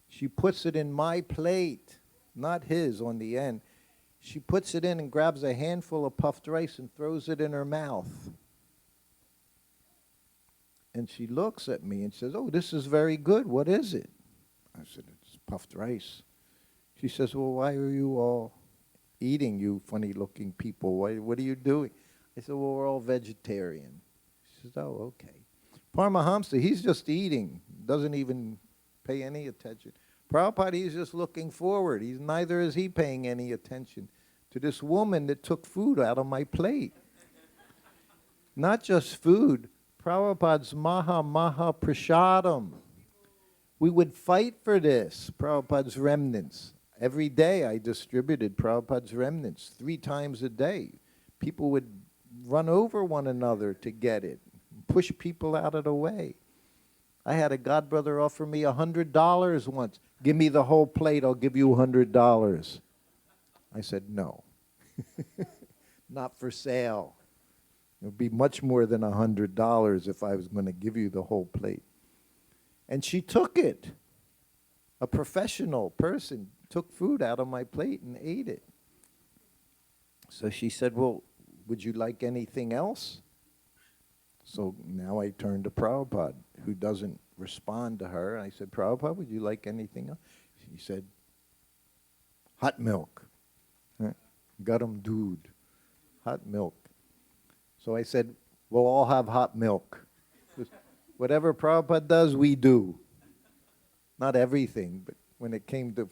She puts it in my plate, not his on the end. She puts it in and grabs a handful of puffed rice and throws it in her mouth. And she looks at me and says, "Oh, this is very good. What is it?" I said, "It's puffed rice." She says, "Well, why are you all eating, you funny-looking people? What are you doing?" I said, "Well, we're all vegetarian." She says, "Oh, okay." Paramahamsa, he's just eating, doesn't even pay any attention. Prabhupada, he's just looking forward. Neither is he paying any attention to this woman that took food out of my plate. Not just food, Prabhupada's Maha Prasadam. We would fight for this, Prabhupada's remnants. Every day I distributed Prabhupada's remnants 3 times a day. People would run over one another to get it, push people out of the way. I had a godbrother offer me $100 once. "Give me the whole plate, I'll give you $100. I said, "No." Not for sale. It would be much more than $100 if I was going to give you the whole plate. And she took it. A professional person took food out of my plate and ate it. So she said, "Well, would you like anything else?" So now I turn to Prabhupada, who doesn't respond to her. I said, "Prabhupada, would you like anything else?" He said, "Hot milk. Garam doodh, hot milk." So I said, "We'll all have hot milk. Whatever Prabhupada does, we do. Not everything, but when it came to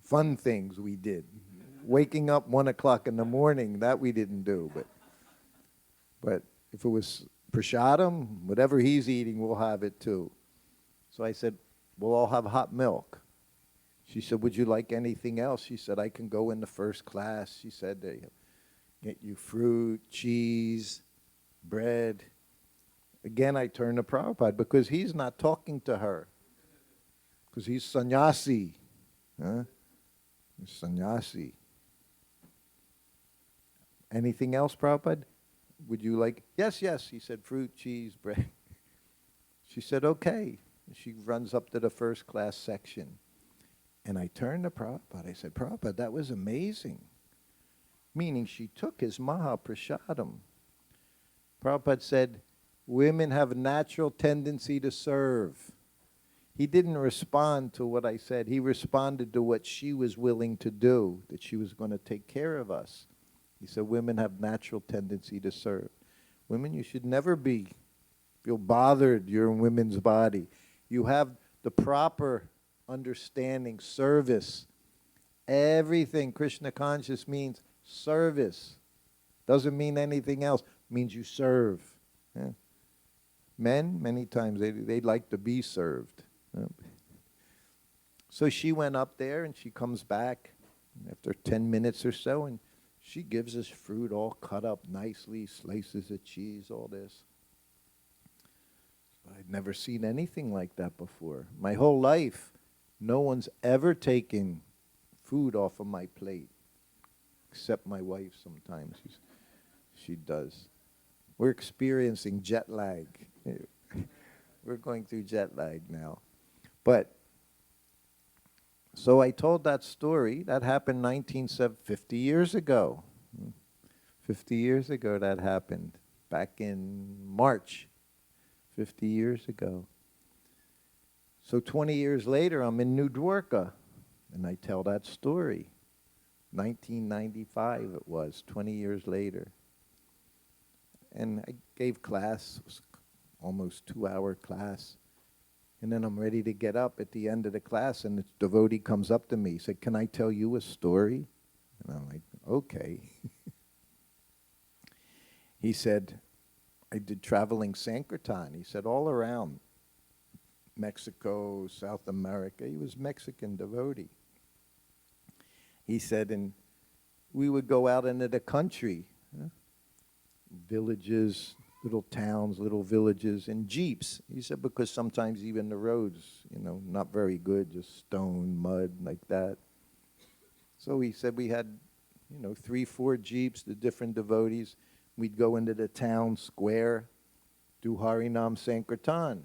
fun things, we did. Waking up 1 o'clock in the morning, that we didn't do. But if it was prasadam, whatever he's eating, we'll have it too." So I said, "We'll all have hot milk." She said, "Would you like anything else?" She said, "I can go in the first class." She said, "They get you fruit, cheese, bread." Again, I turned to Prabhupada because he's not talking to her. Because he's sannyasi. Huh? He's sannyasi. "Anything else, Prabhupada? Would you like?" Yes. He said, "Fruit, cheese, bread." She said, "Okay." She runs up to the first class section. And I turned to Prabhupada. I said, "Prabhupada, that was amazing." Meaning she took his Mahaprasadam. Prabhupada said, "Women have a natural tendency to serve." He didn't respond to what I said. He responded to what she was willing to do, that she was going to take care of us. He said, "Women have natural tendency to serve." Women, you should never feel bothered you're in women's body. You have the proper understanding, service. Everything Krishna conscious means service. Doesn't mean anything else. It means you serve. Yeah. Men, many times, they'd like to be served. Yeah. So she went up there and she comes back after 10 minutes or so, and she gives us fruit all cut up nicely, slices of cheese, all this. I'd never seen anything like that before. My whole life, No one's ever taken food off of my plate, except my wife sometimes. She does. We're experiencing jet lag. We're going through jet lag now. But, so I told that story. That happened 50 years ago. 50 years ago that happened, back in March, 50 years ago. So 20 years later, I'm in New Dwarka, and I tell that story. 1995 it was, 20 years later. And I gave class, it was almost 2-hour class. And then I'm ready to get up at the end of the class, and the devotee comes up to me. He said, "Can I tell you a story?" And I'm like, okay. He said, I did traveling Sankirtan. He said, all around Mexico, South America. He was Mexican devotee. He said, and we would go out into the country, villages, little towns, little villages, in jeeps. He said, because sometimes even the roads, not very good, just stone, mud, like that. So he said we had, 3, 4 jeeps, the different devotees. We'd go into the town square, do Harinam Sankirtan.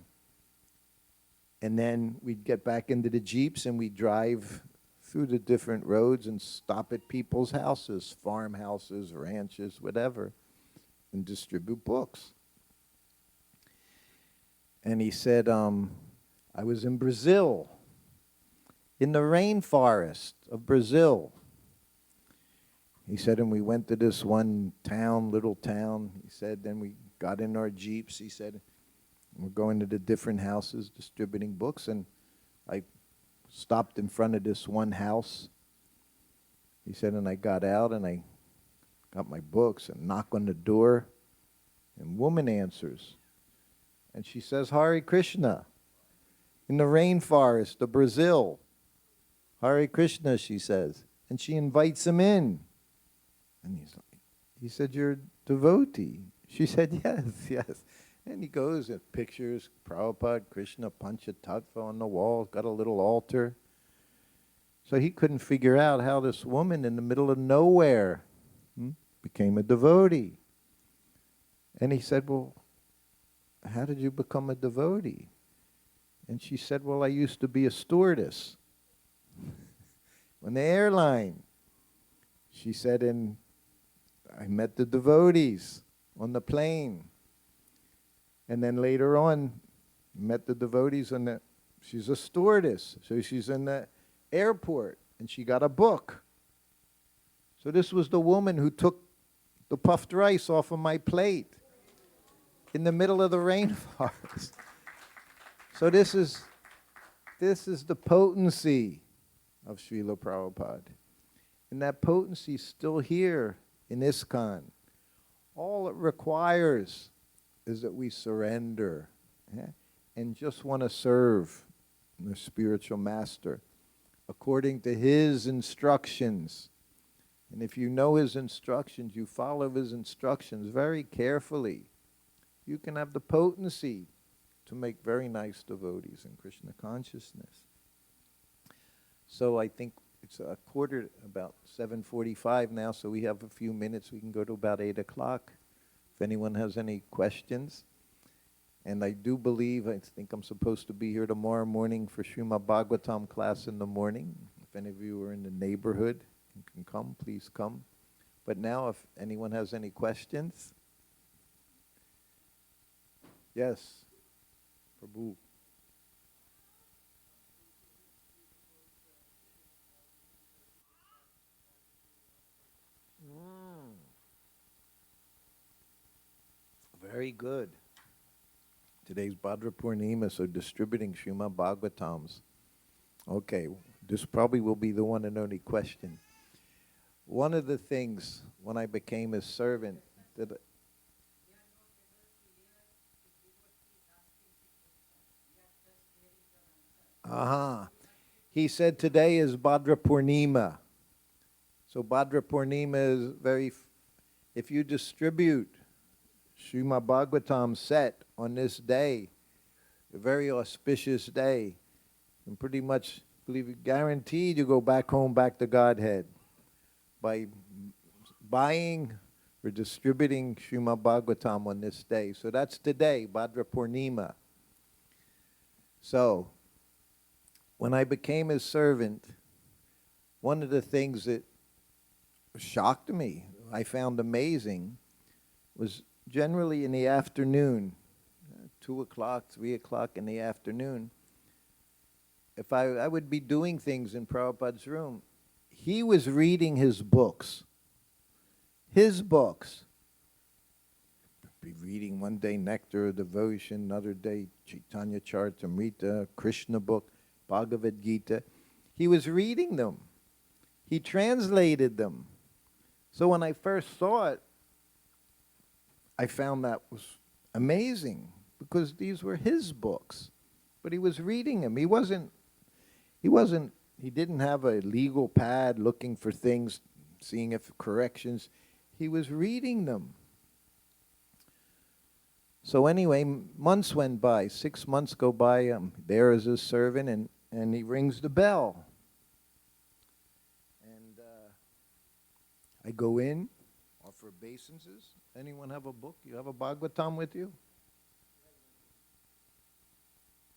And then we'd get back into the jeeps and we'd drive through the different roads and stop at people's houses, farmhouses, ranches, whatever, and distribute books. And he said, I was in Brazil, in the rainforest of Brazil. He said, and we went to this one town, little town. He said, then we got in our jeeps. He said, we're going to the different houses distributing books. And I stopped in front of this one house. He said, and I got out and I got my books and knock on the door. And woman answers. And she says, Hare Krishna, in the rainforest of Brazil. Hare Krishna, she says. And she invites him in. And he said, you're a devotee. She said, yes. And he goes and pictures Prabhupada, Krishna, Panchatattva on the wall, got a little altar. So he couldn't figure out how this woman in the middle of nowhere became a devotee. And he said, well, how did you become a devotee? And she said, well, I used to be a stewardess on the airline. She said, and I met the devotees on the plane. And then later on, met the devotees she's a stewardess. So she's in the airport and she got a book. So this was the woman who took the puffed rice off of my plate in the middle of the rainforest. So this is the potency of Srila Prabhupada. And that potency is still here in ISKCON. All it requires is that we surrender and just want to serve the spiritual master according to his instructions. And if you know his instructions, you follow his instructions very carefully, you can have the potency to make very nice devotees in Krishna consciousness. So I think it's about 7:45 now, so we have a few minutes. We can go to about 8 o'clock if anyone has any questions. And I do believe, I think I'm supposed to be here tomorrow morning for Srimad Bhagavatam class in the morning. If any of you are in the neighborhood and can come, please come. But now, if anyone has any questions. Yes, Prabhu. Very good. Today's Bhadra Purnima, so distributing Srimad Bhagavatams. Okay, this probably will be the one and only question. One of the things when I became his servant that he said today is Bhadra Purnima. So Bhadra Purnima is if you distribute Srimad Bhagavatam set on this day, a very auspicious day, and pretty much believe it, guaranteed you go back home, back to Godhead by buying or distributing Srimad Bhagavatam on this day. So that's today, Bhadra Purnima. So, when I became his servant, one of the things that shocked me, I found amazing, was generally in the afternoon, 2 o'clock, 3 o'clock in the afternoon, if I would be doing things in Prabhupada's room, he was reading his books. His books. Be reading one day Nectar of Devotion, another day Chaitanya Charitamrita, Krishna book, Bhagavad Gita. He was reading them. He translated them. So when I first saw it, I found that was amazing because these were his books. But he was reading them. He didn't have a legal pad looking for things, seeing if corrections. He was reading them. So anyway, months went by, 6 months go by, there is his servant, and he rings the bell. And I go in, offer obeisances. Anyone have a book? You have a Bhagavatam with you?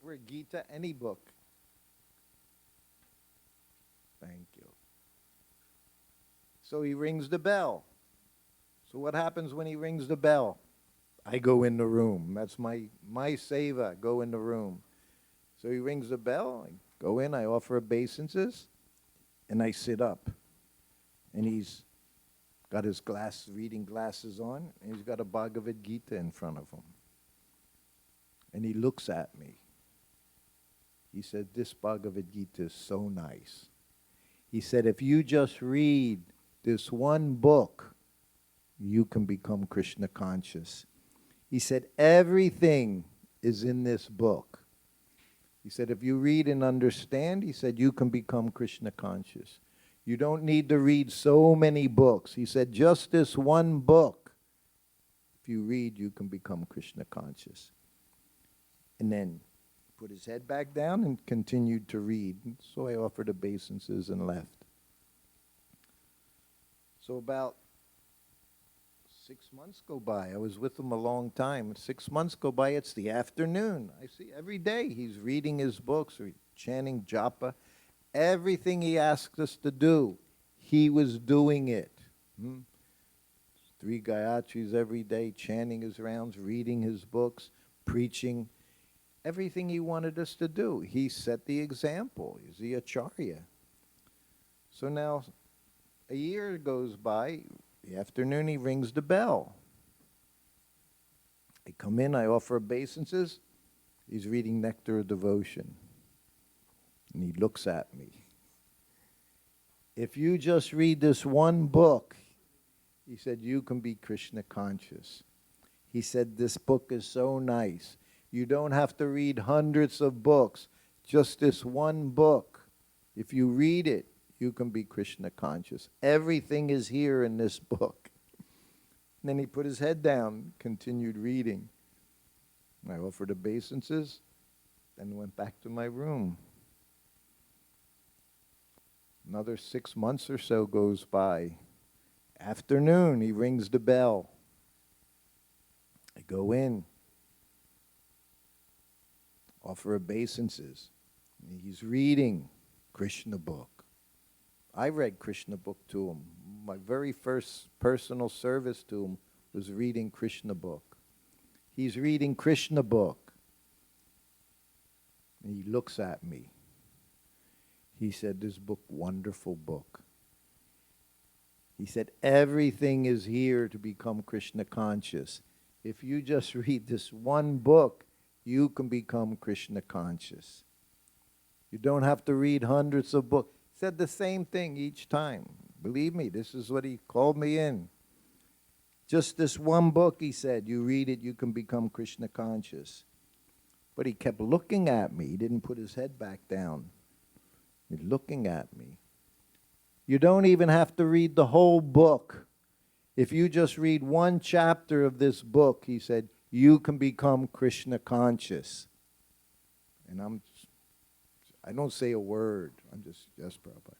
Or a Gita, any book. Thank you. So he rings the bell. So what happens when he rings the bell? I go in the room. That's my seva, go in the room. So he rings the bell, I go in, I offer obeisances, and I sit up. And he's got his reading glasses on, and he's got a Bhagavad Gita in front of him. And he looks at me. He said, this Bhagavad Gita is so nice. He said, if you just read this one book, you can become Krishna conscious. He said, everything is in this book. He said, if you read and understand, he said, you can become Krishna conscious. You don't need to read so many books. He said, just this one book, if you read, you can become Krishna conscious. And then put his head back down and continued to read. So I offered obeisances and left. So about 6 months go by. I was with him a long time. 6 months go by, it's the afternoon. I see every day he's reading his books or chanting japa. Everything he asked us to do, he was doing it. 3 Gayatris every day, chanting his rounds, reading his books, preaching. Everything he wanted us to do. He set the example. He's the Acharya. So now a year goes by. The afternoon, he rings the bell. I come in, I offer obeisances. He's reading Nectar of Devotion. And he looks at me. If you just read this one book, he said, you can be Krishna conscious. He said, this book is so nice. You don't have to read hundreds of books. Just this one book. If you read it, you can be Krishna conscious. Everything is here in this book. And then he put his head down, continued reading. I offered obeisances, then went back to my room. Another 6 months or so goes by. Afternoon, he rings the bell. I go in, offer obeisances. He's reading Krishna book. I read Krishna book to him. My very first personal service to him was reading Krishna book. He's reading Krishna book. And he looks at me. He said, this book, wonderful book. He said, everything is here to become Krishna conscious. If you just read this one book, you can become Krishna conscious. You don't have to read hundreds of books. Said the same thing each time. Believe me, this is what he called me in. Just this one book, he said, you read it, you can become Krishna conscious. But he kept looking at me. He didn't put his head back down. He's looking at me. You don't even have to read the whole book. If you just read one chapter of this book, he said, you can become Krishna conscious. And I don't say a word. I'm just, yes, Prabhupada.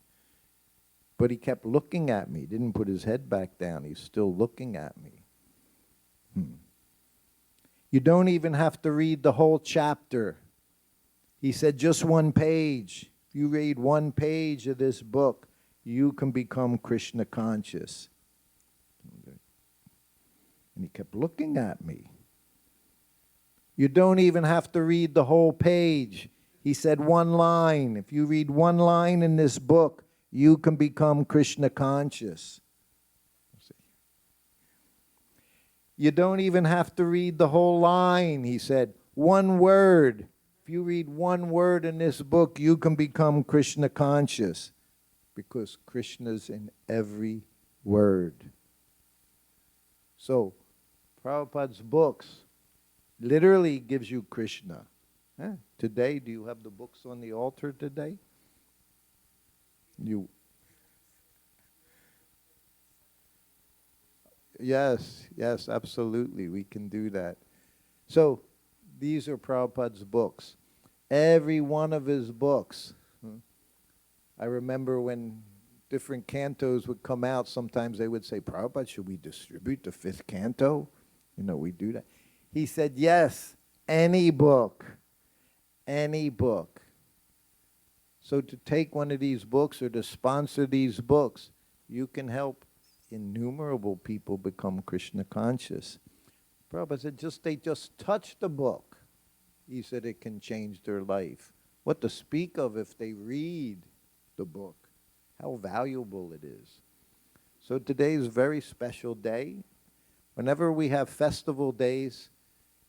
But he kept looking at me. Didn't put his head back down. He's still looking at me. You don't even have to read the whole chapter. He said just one page. If you read one page of this book, you can become Krishna conscious. And he kept looking at me. You don't even have to read the whole page. He said one line. If you read one line in this book, you can become Krishna conscious. You don't even have to read the whole line. He said one word. If you read one word in this book, you can become Krishna conscious, because Krishna's in every word. So, Prabhupada's books literally gives you Krishna. Today, do you have the books on the altar today? Yes, absolutely. We can do that. So, these are Prabhupada's books. Every one of his books. I remember when different cantos would come out, sometimes they would say, Prabhupada, should we distribute the 5th canto? We do that. He said, yes, any book. Any book. So to take one of these books or to sponsor these books, you can help innumerable people become Krishna conscious. Prabhupada said, they just touch the book. He said it can change their life. What to speak of if they read the book, how valuable it is. So today is a very special day. Whenever we have festival days,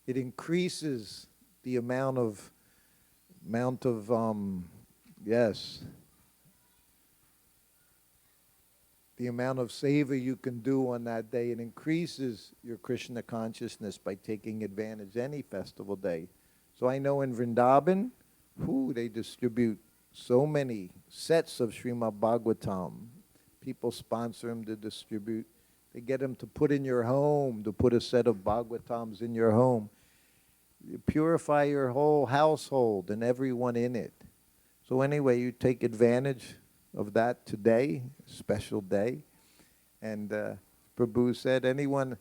it increases the amount of seva you can do on that day. It increases your Krishna consciousness by taking advantage any festival day. So I know in Vrindavan, they distribute so many sets of Srimad Bhagavatam. People sponsor them to distribute. They get them to put in your home, to put a set of Bhagavatams in your home. You purify your whole household and everyone in it. So anyway, you take advantage of that today, a special day. And Prabhu said, anyone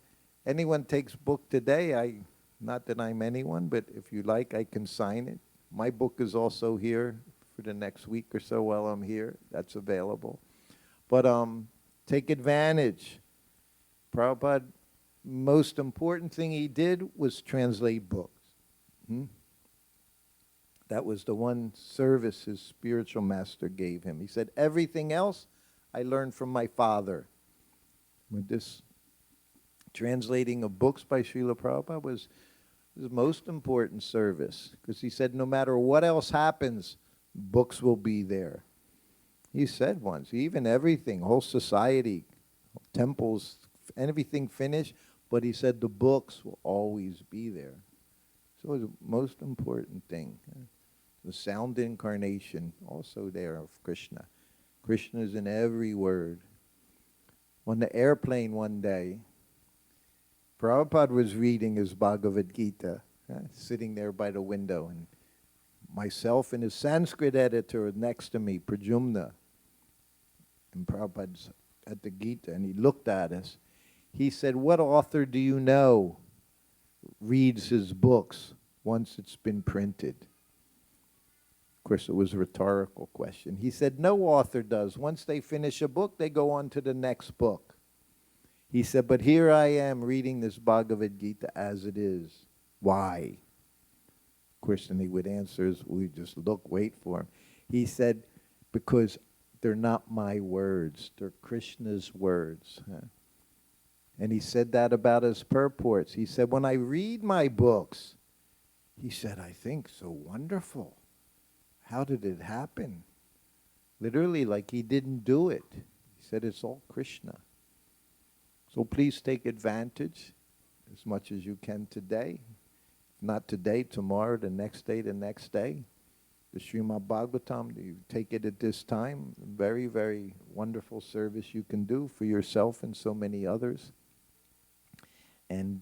takes book today, not that I'm anyone, but if you like, I can sign it. My book is also here for the next week or so while I'm here. That's available. But take advantage. Prabhupada, most important thing he did was translate books. That was the one service his spiritual master gave him. He said, everything else I learned from my father. With this translating of books by Srila Prabhupada was his most important service, because he said no matter what else happens, books will be there. He said once, even everything, whole society, temples, everything finished, but he said the books will always be there. So it's the most important thing. The sound incarnation also there of Krishna. Krishna is in every word. On the airplane one day, Prabhupada was reading his Bhagavad Gita, sitting there by the window, and myself and his Sanskrit editor were next to me, Prajumna, and Prabhupada's at the Gita, and he looked at us. He said, what author do you know reads his books once it's been printed? Of course, it was a rhetorical question. He said, no author does. Once they finish a book, they go on to the next book. He said, but here I am reading this Bhagavad Gita as it is. Why? Of course, and he would answer, we just look, wait for him. He said, because they're not my words. They're Krishna's words. And he said that about his purports. He said, when I read my books, he said, I think so wonderful. How did it happen? Literally, like he didn't do it. He said, it's all Krishna. So please take advantage as much as you can today. If not today, tomorrow, the next day, the next day. The Srimad Bhagavatam, you take it at this time. Very, very wonderful service you can do for yourself and so many others. And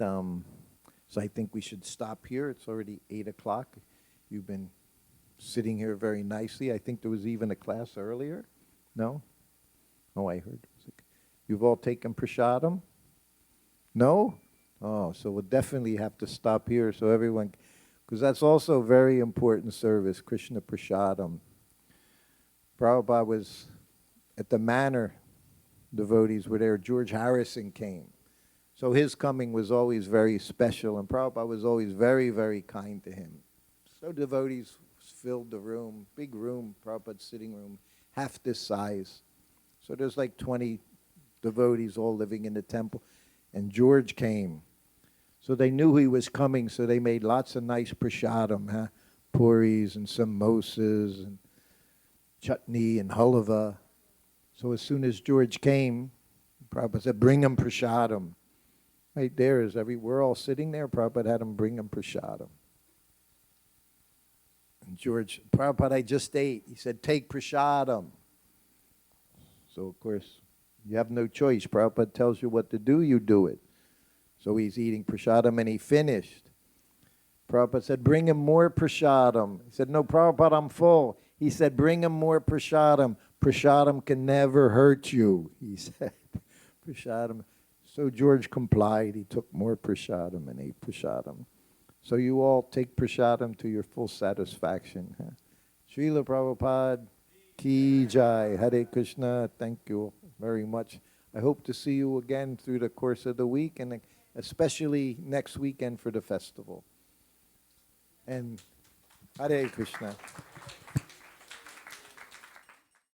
so I think we should stop here. It's already 8 o'clock. You've been sitting here very nicely. I think there was even a class earlier. No? Oh, I heard. You've all taken prasadam? No? Oh, so we'll definitely have to stop here so everyone, because that's also a very important service, Krishna prasadam. Prabhupada was at the manor, devotees were there. George Harrison came. So his coming was always very special, and Prabhupada was always very, very kind to him. So devotees filled the room, big room, Prabhupada's sitting room, half this size. So there's like 20 devotees all living in the temple. And George came. So they knew he was coming, so they made lots of nice prasadam, puris and samosas and chutney and halva. So as soon as George came, Prabhupada said, bring him prasadam. Right there is we're all sitting there. Prabhupada had him bring him prasadam. And George, Prabhupada, I just ate. He said, take prasadam. So of course, you have no choice. Prabhupada tells you what to do, you do it. So he's eating prasadam and he finished. Prabhupada said, bring him more prasadam. He said, no, Prabhupada, I'm full. He said, bring him more prasadam. Prasadam can never hurt you, he said. Prasadam. So George complied. He took more prasadam and ate prasadam. So you all take prasadam to your full satisfaction. Srila Prabhupada ki jai. Hare Krishna. Thank you very much. I hope to see you again through the course of the week, and especially next weekend for the festival. And Hare Krishna.